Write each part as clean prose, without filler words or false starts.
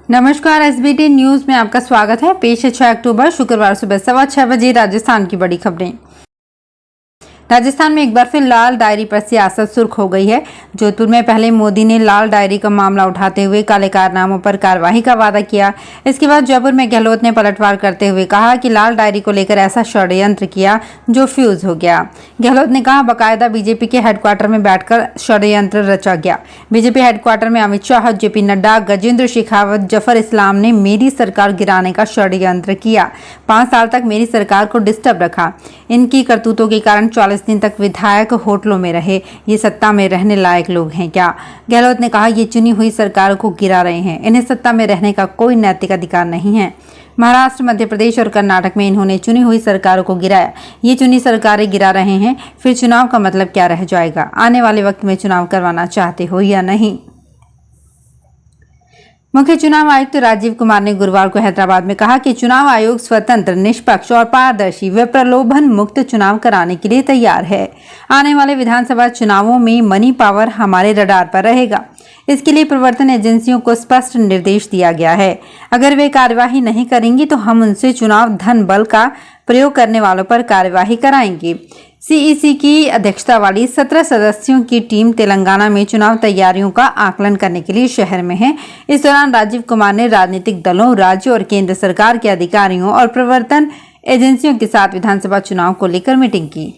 नमस्कार, SBT news में आपका स्वागत है। पेश है 6 अक्टूबर शुक्रवार सुबह 6:15 बजे राजस्थान की बड़ी खबरें। राजस्थान में एक बार फिर लाल डायरी पर सियासत सुर्ख हो गई है। जोधपुर में पहले मोदी ने लाल डायरी का मामला उठाते हुए काले कारनामों पर कार्रवाई का वादा किया। इसके बाद जयपुर में गहलोत ने पलटवार करते हुए कहा कि लाल डायरी को लेकर ऐसा षड्यंत्र किया जो फ्यूज हो गया। गहलोत ने कहा, बाकायदा बीजेपी के हेडक्वार्टर में बैठकर षड्यंत्र रचा गया। बीजेपी हेडक्वार्टर में अमित शाह, जेपी नड्डा, गजेंद्र शेखावत, जफर इस्लाम ने मेरी सरकार गिराने का षड्यंत्र किया। 5 साल तक मेरी सरकार को डिस्टर्ब रखा। इनकी करतूतों के कारण 40 दिन तक विधायक होटलों में रहे। ये सत्ता में रहने लायक लोग हैं क्या? गहलोत ने कहा, ये चुनी हुई सरकार को गिरा रहे हैं। इन्हें सत्ता में रहने का कोई नैतिक अधिकार नहीं है। महाराष्ट्र, मध्य प्रदेश और कर्नाटक में इन्होंने चुनी हुई सरकारों को गिराया। ये चुनी सरकारें गिरा रहे हैं, फिर चुनाव का मतलब क्या रह जाएगा? आने वाले वक्त में चुनाव करवाना चाहते हो या नहीं? मुख्य चुनाव आयुक्त राजीव कुमार ने गुरुवार को हैदराबाद में कहा कि चुनाव आयोग स्वतंत्र, निष्पक्ष और पारदर्शी व प्रलोभन मुक्त चुनाव कराने के लिए तैयार है। आने वाले विधानसभा चुनावों में मनी पावर हमारे रडार पर रहेगा। इसके लिए प्रवर्तन एजेंसियों को स्पष्ट निर्देश दिया गया है। अगर वे कार्यवाही नहीं करेंगी तो हम उनसे चुनाव धन बल का प्रयोग करने वालों पर कार्यवाही कराएंगे। सीईसी की अध्यक्षता वाली 17 सदस्यों की टीम तेलंगाना में चुनाव तैयारियों का आकलन करने के लिए शहर में है। इस दौरान राजीव कुमार ने राजनीतिक दलों, राज्य और केंद्र सरकार के अधिकारियों और प्रवर्तन एजेंसियों के साथ विधानसभा चुनाव को लेकर मीटिंग की।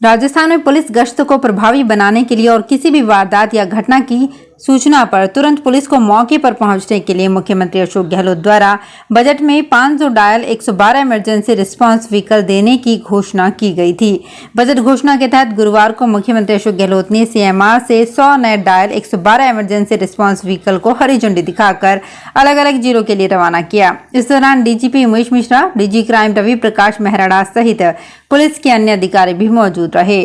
राजस्थान में पुलिस गश्त को प्रभावी बनाने के लिए और किसी भी वारदात या घटना की सूचना पर तुरंत पुलिस को मौके पर पहुंचने के लिए मुख्यमंत्री अशोक गहलोत द्वारा बजट में 500 डायल 112 इमरजेंसी रिस्पांस व्हीकल देने की घोषणा की गई थी। बजट घोषणा के तहत गुरुवार को मुख्यमंत्री अशोक गहलोत ने सीएमआर से 100 नए डायल 112 इमरजेंसी रिस्पांस व्हीकल को हरी झंडी दिखाकर अलग अलग जिलों के लिए रवाना किया। इस दौरान DGP Umesh Mishra, DG crime Ravi Prakash Mehrada सहित पुलिस के अन्य अधिकारी भी मौजूद रहे।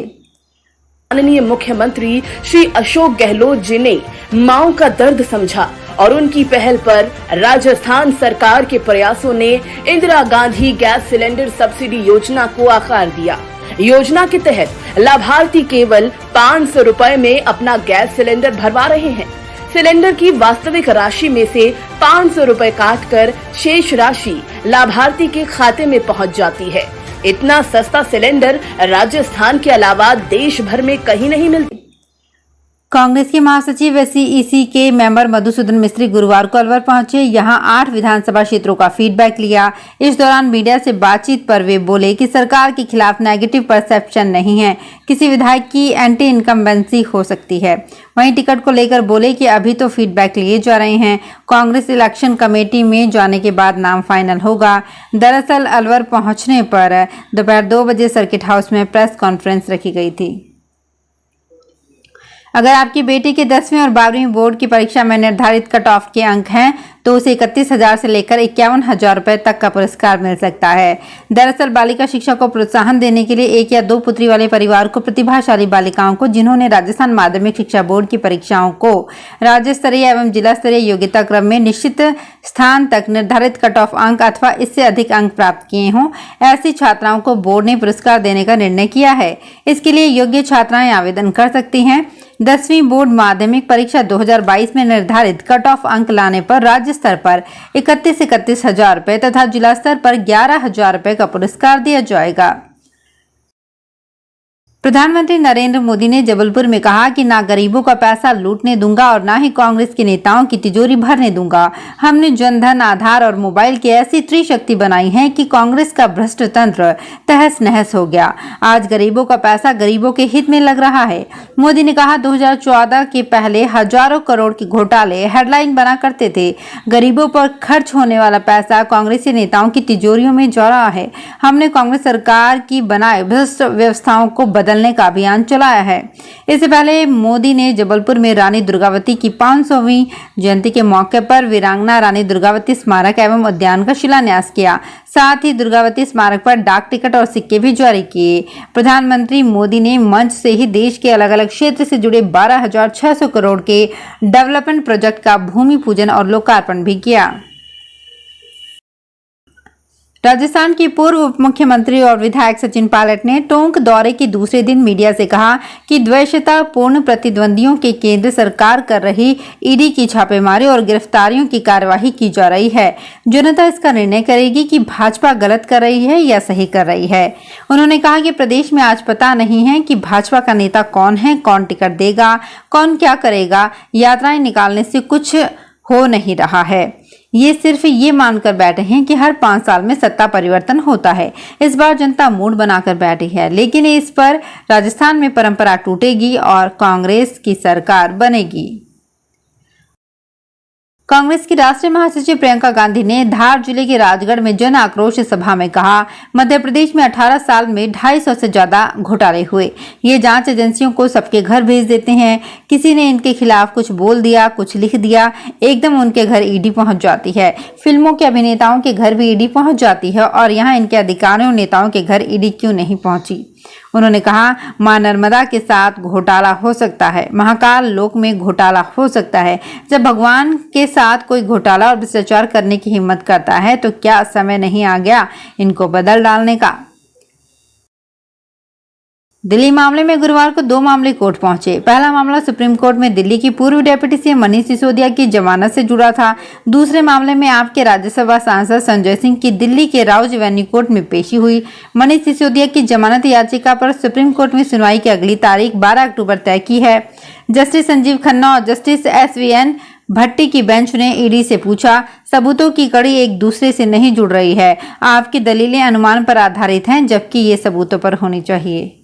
माननीय मुख्यमंत्री श्री अशोक गहलोत जी ने माओ का दर्द समझा और उनकी पहल पर राजस्थान सरकार के प्रयासों ने Indira Gandhi gas cylinder subsidy योजना को आकार दिया। योजना के तहत लाभार्थी केवल 500 रुपए में अपना गैस सिलेंडर भरवा रहे हैं। सिलेंडर की वास्तविक राशि में से 500 रुपए काटकर शेष राशि लाभार्थी के खाते में पहुंच जाती है। इतना सस्ता सिलेंडर राजस्थान के अलावा देश भर में कहीं नहीं मिलता। कांग्रेस के महासचिव व सीईसी के मेंबर मधुसूदन मिस्त्री गुरुवार को अलवर पहुंचे। यहां 8 विधानसभा क्षेत्रों का फीडबैक लिया। इस दौरान मीडिया से बातचीत पर वे बोले कि सरकार के खिलाफ नेगेटिव परसेप्शन नहीं है। किसी विधायक की एंटी इनकम्बेंसी हो सकती है। वहीं टिकट को लेकर बोले कि अभी तो फीडबैक लिए जा रहे हैं। कांग्रेस इलेक्शन कमेटी में जाने के बाद नाम फाइनल होगा। दरअसल अलवर पहुंचने पर दोपहर 2 बजे सर्किट हाउस में प्रेस कॉन्फ्रेंस रखी गई थी। अगर आपकी बेटी के 10वीं और 12वीं बोर्ड की परीक्षा में निर्धारित कट ऑफ के अंक हैं तो उसे 31,000 से लेकर 51,000 रुपए तक का पुरस्कार मिल सकता है। दरअसल बालिका शिक्षा को प्रोत्साहन देने के लिए 1 या 2 पुत्री वाले परिवार को प्रतिभाशाली बालिकाओं को जिन्होंने राजस्थान माध्यमिक शिक्षा बोर्ड की परीक्षाओं को राज्य स्तरीय एवं जिला स्तरीय योग्यता क्रम में निश्चित स्थान तक निर्धारित कट ऑफ अंक अथवा इससे अधिक अंक प्राप्त किए हों, ऐसी छात्राओं को बोर्ड ने पुरस्कार देने का निर्णय किया है। इसके लिए योग्य छात्राएं आवेदन कर सकती हैं। 10वीं बोर्ड माध्यमिक परीक्षा 2022 में निर्धारित कट ऑफ अंक लाने पर राज्य स्तर पर 31,000 रुपए तथा जिला स्तर पर 11,000 रुपए का पुरस्कार दिया जाएगा। प्रधानमंत्री नरेंद्र मोदी ने जबलपुर में कहा कि ना गरीबों का पैसा लूटने दूंगा और ना ही कांग्रेस के नेताओं की तिजोरी भरने दूंगा। हमने जनधन, आधार और मोबाइल की ऐसी त्रिशक्ति बनाई है कि कांग्रेस का भ्रष्ट तंत्र तहस नहस हो गया। आज गरीबों का पैसा गरीबों के हित में लग रहा है। मोदी ने कहा, 2014 के पहले हजारों करोड़ के घोटाले हेडलाइन बना करते थे। गरीबों पर खर्च होने वाला पैसा कांग्रेसी नेताओं की तिजोरियों में जा रहा है। हमने कांग्रेस सरकार की बनाए भ्रष्ट व्यवस्थाओं को बदलने का अभियान चलाया है। इससे पहले मोदी ने जबलपुर में रानी दुर्गावती की 500वीं जयंती के मौके पर वीरांगना रानी दुर्गावती स्मारक एवं उद्यान का शिलान्यास किया। साथ ही दुर्गावती स्मारक पर डाक टिकट और सिक्के भी जारी किए। प्रधानमंत्री मोदी ने मंच से ही देश के अलग अलग क्षेत्र से जुड़े 12,600 करोड़ के डेवलपमेंट प्रोजेक्ट का भूमि पूजन और लोकार्पण भी किया। राजस्थान की पूर्व उप मुख्यमंत्री और विधायक सचिन पायलट ने टोंक दौरे के दूसरे दिन मीडिया से कहा कि द्वेषतापूर्ण प्रतिद्वंदियों के केंद्र सरकार कर रही ईडी की छापेमारी और गिरफ्तारियों की कार्यवाही की जा रही है। जनता इसका निर्णय करेगी कि भाजपा गलत कर रही है या सही कर रही है। उन्होंने कहा कि प्रदेश में आज पता नहीं है कि भाजपा का नेता कौन है, कौन टिकट देगा, कौन क्या करेगा। यात्राएं निकालने से कुछ हो नहीं रहा है। ये सिर्फ ये मानकर बैठे हैं कि हर 5 साल में सत्ता परिवर्तन होता है। इस बार जनता मूड बनाकर बैठी है, लेकिन इस पर राजस्थान में परंपरा टूटेगी और कांग्रेस की सरकार बनेगी। कांग्रेस की राष्ट्रीय महासचिव प्रियंका गांधी ने धार जिले के राजगढ़ में जन आक्रोश सभा में कहा, मध्य प्रदेश में 18 साल में 250 से ज्यादा घोटाले हुए। ये जांच एजेंसियों को सबके घर भेज देते हैं। किसी ने इनके खिलाफ कुछ बोल दिया, कुछ लिख दिया, एकदम उनके घर ईडी पहुंच जाती है। फिल्मों के अभिनेताओं के घर भी ईडी पहुंच जाती है और यहाँ इनके अधिकारियों नेताओं के घर ईडी क्यों नहीं पहुंची। उन्होंने कहा, मां नर्मदा के साथ घोटाला हो सकता है, महाकाल लोक में घोटाला हो सकता है। जब भगवान के साथ कोई घोटाला और भ्रष्टाचार करने की हिम्मत करता है तो क्या समय नहीं आ गया इनको बदल डालने का। दिल्ली मामले में गुरुवार को 2 मामले कोर्ट पहुंचे। पहला मामला सुप्रीम कोर्ट में दिल्ली की पूर्व डिप्टी सीएम मनीष सिसोदिया की जमानत से जुड़ा था। दूसरे मामले में आपके राज्यसभा सांसद संजय सिंह की दिल्ली के राउज एवेन्यू कोर्ट में पेशी हुई। मनीष सिसोदिया की जमानत याचिका पर सुप्रीम कोर्ट में सुनवाई की अगली तारीख 12 अक्टूबर तय की है। जस्टिस संजीव खन्ना और जस्टिस SVN भट्टी की बेंच ने ईडी से पूछा, सबूतों की कड़ी एक दूसरे से नहीं जुड़ रही है। आपकी दलीलें अनुमान पर आधारित हैं, जबकि ये सबूतों पर होनी चाहिए।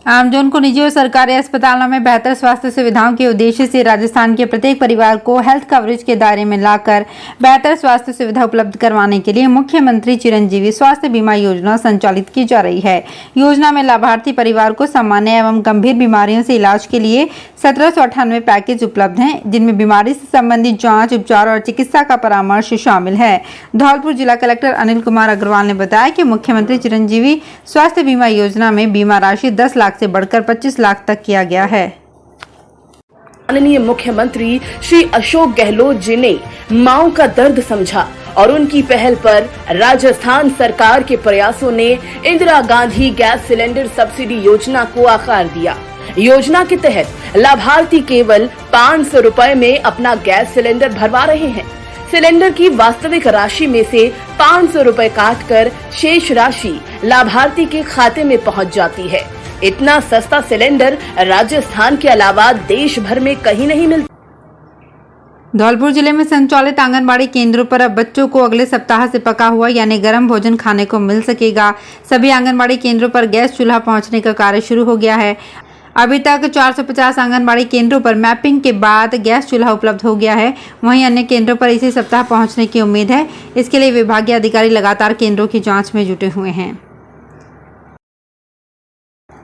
आमजन को निजी और सरकारी अस्पतालों में बेहतर स्वास्थ्य सुविधाओं के उद्देश्य से राजस्थान के प्रत्येक परिवार को हेल्थ कवरेज के दायरे में लाकर बेहतर स्वास्थ्य सुविधा उपलब्ध करवाने के लिए मुख्यमंत्री चिरंजीवी स्वास्थ्य बीमा योजना संचालित की जा रही है। योजना में लाभार्थी परिवार को सामान्य एवं गंभीर बीमारियों से इलाज के लिए 1798 पैकेज उपलब्ध हैं, जिनमें बीमारी से संबंधित जाँच, उपचार और चिकित्सा का परामर्श शामिल है। धौलपुर जिला कलेक्टर अनिल कुमार अग्रवाल ने बताया कि मुख्यमंत्री चिरंजीवी स्वास्थ्य बीमा योजना में बीमा राशि 10 लाख से बढ़कर 25 लाख तक किया गया है। माननीय मुख्यमंत्री श्री अशोक गहलोत जी ने माओ का दर्द समझा और उनकी पहल पर राजस्थान सरकार के प्रयासों ने Indira Gandhi gas cylinder subsidy योजना को आकार दिया। योजना के तहत लाभार्थी केवल 500 रुपए में अपना गैस सिलेंडर भरवा रहे हैं। सिलेंडर की वास्तविक राशि में से 500 रुपए काटकर शेष राशि लाभार्थी के खाते में पहुंच जाती है। इतना सस्ता सिलेंडर राजस्थान के अलावा देश भर में कहीं नहीं मिलता। धौलपुर जिले में संचालित आंगनबाड़ी केंद्रों पर अब बच्चों को अगले सप्ताह से पका हुआ यानी गर्म भोजन खाने को मिल सकेगा। सभी आंगनबाड़ी केंद्रों पर गैस चूल्हा पहुंचने का कार्य शुरू हो गया है। अभी तक 450 आंगनबाड़ी केंद्रों पर मैपिंग के बाद गैस चूल्हा उपलब्ध हो गया है। वहीं अन्य केंद्रों पर इसी सप्ताह पहुंचने की उम्मीद है। इसके लिए विभागीय अधिकारी लगातार केंद्रों की जांच में जुटे हुए हैं।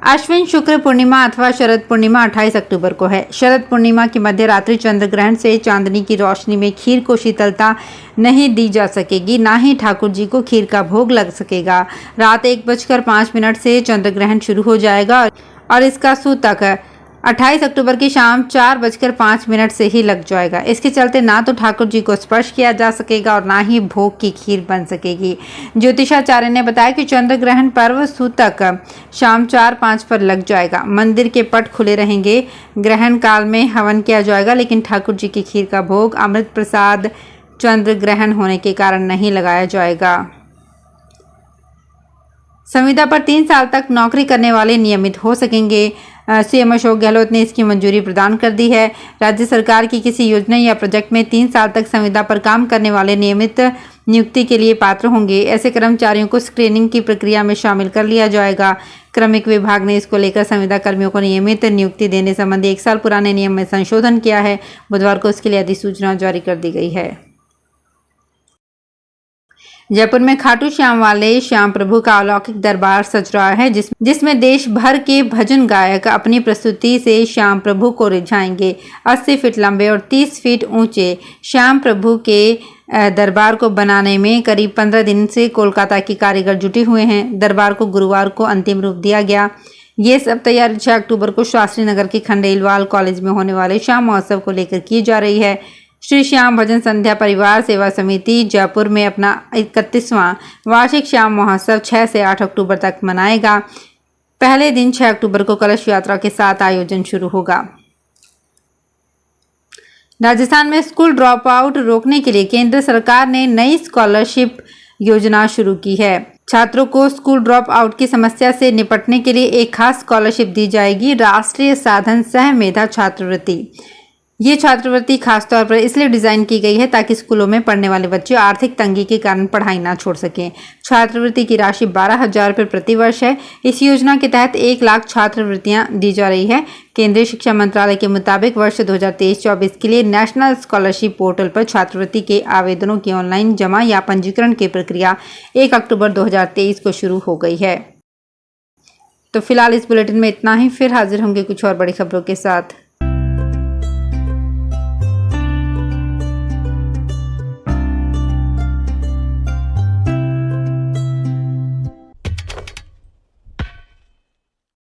अश्विन शुक्र पूर्णिमा अथवा शरद पूर्णिमा 28 अक्टूबर को है। शरद पूर्णिमा की मध्य रात्रि चंद्र ग्रहण से चांदनी की रोशनी में खीर को शीतलता नहीं दी जा सकेगी, ना ही ठाकुर जी को खीर का भोग लग सकेगा। रात 1:05 से चंद्र ग्रहण शुरू हो जाएगा और इसका सूतक 28 अक्टूबर की शाम 4:05 से ही लग जाएगा। इसके चलते ना तो ठाकुर जी को स्पर्श किया जा सकेगा और ना ही भोग की खीर बन सकेगी। ज्योतिषाचार्य ने बताया कि चंद्र ग्रहण पर्व सूतक शाम 4:05 पर लग जाएगा। मंदिर के पट खुले रहेंगे। ग्रहण काल में हवन किया जाएगा, लेकिन ठाकुर जी की खीर का भोग अमृत प्रसाद चंद्र ग्रहण होने के कारण नहीं लगाया जाएगा। संविदा पर 3 साल तक नौकरी करने वाले नियमित हो सकेंगे। सीएम अशोक गहलोत ने इसकी मंजूरी प्रदान कर दी है। राज्य सरकार की किसी योजना या प्रोजेक्ट में 3 साल तक संविदा पर काम करने वाले नियमित नियुक्ति के लिए पात्र होंगे। ऐसे कर्मचारियों को स्क्रीनिंग की प्रक्रिया में शामिल कर लिया जाएगा। क्रमिक विभाग ने इसको लेकर संविदा कर्मियों को नियमित नियुक्ति देने संबंधी 1 साल पुराने नियम में संशोधन किया है। बुधवार को इसके लिए अधिसूचना जारी कर दी गई है। जयपुर में खाटू श्याम वाले श्याम प्रभु का अलौकिक दरबार सज रहा है, जिसमें देश भर के भजन गायक अपनी प्रस्तुति से श्याम प्रभु को रिझाएंगे। 80 फीट लंबे और 30 फीट ऊंचे श्याम प्रभु के दरबार को बनाने में करीब 15 दिन से कोलकाता के कारीगर जुटे हुए हैं। दरबार को गुरुवार को अंतिम रूप दिया गया। ये सब तैयारी 6 अक्टूबर को शास्त्री नगर के खंडेलवाल कॉलेज में होने वाले श्याम महोत्सव को लेकर की जा रही है। श्री श्याम भजन संध्या परिवार सेवा समिति जयपुर में अपना 31वां वार्षिक श्याम महोत्सव 6 से 8 अक्टूबर तक मनाएगा। पहले दिन 6 अक्टूबर को कलश यात्रा के साथ आयोजन शुरू होगा। राजस्थान में स्कूल ड्रॉप आउट रोकने के लिए केंद्र सरकार ने नई स्कॉलरशिप योजना शुरू की है। छात्रों को स्कूल ड्रॉप आउट की समस्या से निपटने के लिए एक खास स्कॉलरशिप दी जाएगी, राष्ट्रीय साधन सह मेधा छात्रवृत्ति। ये छात्रवृत्ति खासतौर पर इसलिए डिजाइन की गई है ताकि स्कूलों में पढ़ने वाले बच्चे आर्थिक तंगी के कारण पढ़ाई ना छोड़ सकें। छात्रवृत्ति की राशि 12,000 रुपये प्रति वर्ष है। इस योजना के तहत 1 लाख छात्रवृत्तियां दी जा रही है। केंद्रीय शिक्षा मंत्रालय के मुताबिक वर्ष 2023-24 के लिए नेशनल स्कॉलरशिप पोर्टल पर छात्रवृत्ति के आवेदनों की ऑनलाइन जमा या पंजीकरण की प्रक्रिया 1 अक्टूबर 2023 को शुरू हो गई है। तो फिलहाल इस बुलेटिन में इतना ही। फिर हाजिर होंगे कुछ और बड़ी खबरों के साथ।